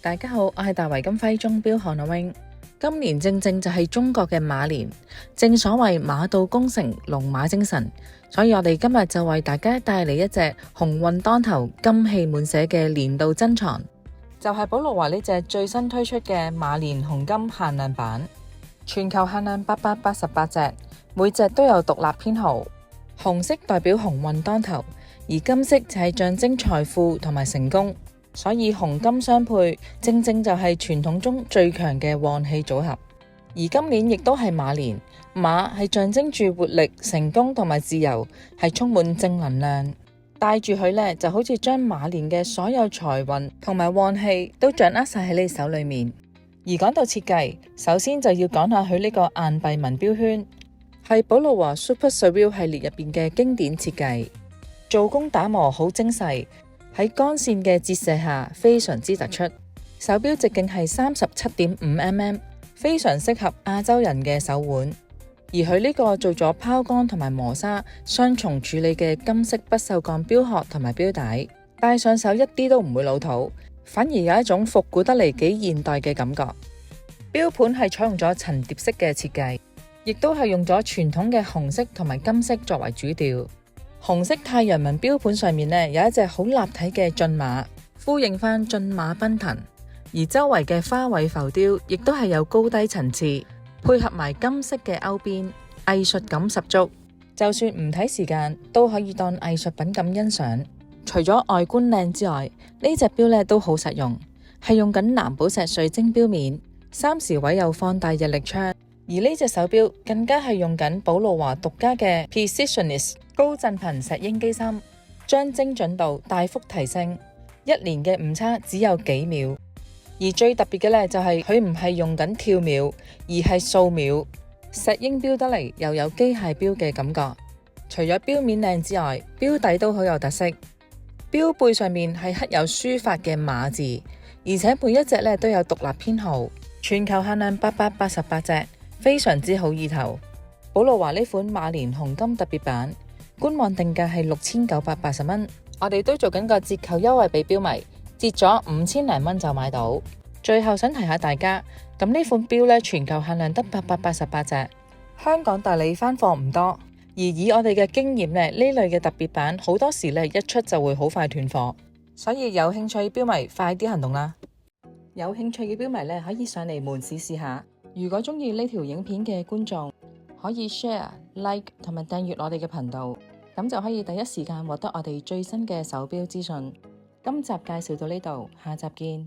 大家好，我係大圍金輝鐘錶韓阿穎。今年正正就係中國嘅馬年，正所謂馬到功成，龍馬精神，所以我哋今日就為大家帶嚟一隻鴻運當頭、金氣滿瀉嘅年度珍藏，就係寶路華呢隻最新推出嘅馬年紅金限量版，全球限量888隻，每隻都有獨立編號。紅色代表鴻運當頭，而金色就係象徵財富同埋成功。所以紅金相配，正正就係傳統中最強嘅旺氣組合。而今年亦都係馬年，馬係象徵住活力、成功同埋自由，係充滿正能量。帶住佢呢，就好似將馬年嘅所有財運同埋旺氣都掌握晒喺你手裏面。而講到設計，首先就要講下佢呢個硬幣紋標圈，係寶路華 Super Surreal 系列入邊嘅經典設計，做工打磨好精細。喺光線嘅折射下非常之突出，手錶直徑係37.5mm， 非常適合亞洲人嘅手腕。而佢呢個做咗拋光同埋磨砂雙重處理嘅金色不鏽鋼錶殼同埋錶帶，戴上手一啲都唔會老土，反而有一種復古得嚟幾現代嘅感覺。錶盤係採用咗層疊式嘅設計，亦都係用咗傳統嘅紅色同埋金色作為主調。紅色太陽紋錶盤上面呢，有一隻好立體嘅駿馬，呼應翻駿馬奔騰，而周圍嘅花卉浮雕亦都係有高低層次，配合埋金色嘅勾邊，藝術感十足。就算唔睇時間，都可以當藝術品咁欣賞。除咗外觀靚之外，呢隻錶呢都好實用，係用緊藍寶石水晶錶面，3時位有放大日曆窗，而呢隻手錶更加係用緊寶路華獨家嘅 Precisionist高振頻石英機芯，將精準度大幅提升，一年嘅誤差只有幾秒。而最特別嘅呢，就係佢唔係用緊跳秒，而係掃秒。石英錶得嚟又有機械錶嘅感覺。除咗錶面靚之外，錶底都好有特色。錶背上面係刻有書法嘅馬字，而且每一隻呢都有獨立編號，全球限量888隻，非常之好意頭。寶路華呢款馬年紅金特別版，官網定價係6980蚊，我哋都做緊個折扣優惠俾錶迷，折咗5000零蚊就買到。最後想提下大家，咁呢款錶呢，全球限量得888隻，香港代理翻貨唔多，而以我哋嘅經驗呢，呢類嘅特別版好多時呢一出就會好快斷貨，所以有興趣錶迷快啲行動啦！有興趣嘅錶迷呢，可以上嚟門市試下。如果中意呢條影片嘅觀眾，可以 share、like 同埋訂閱我哋嘅頻道，咁就可以第一時間獲得我哋最新嘅手錶資訊。今集介紹到呢度，下集見。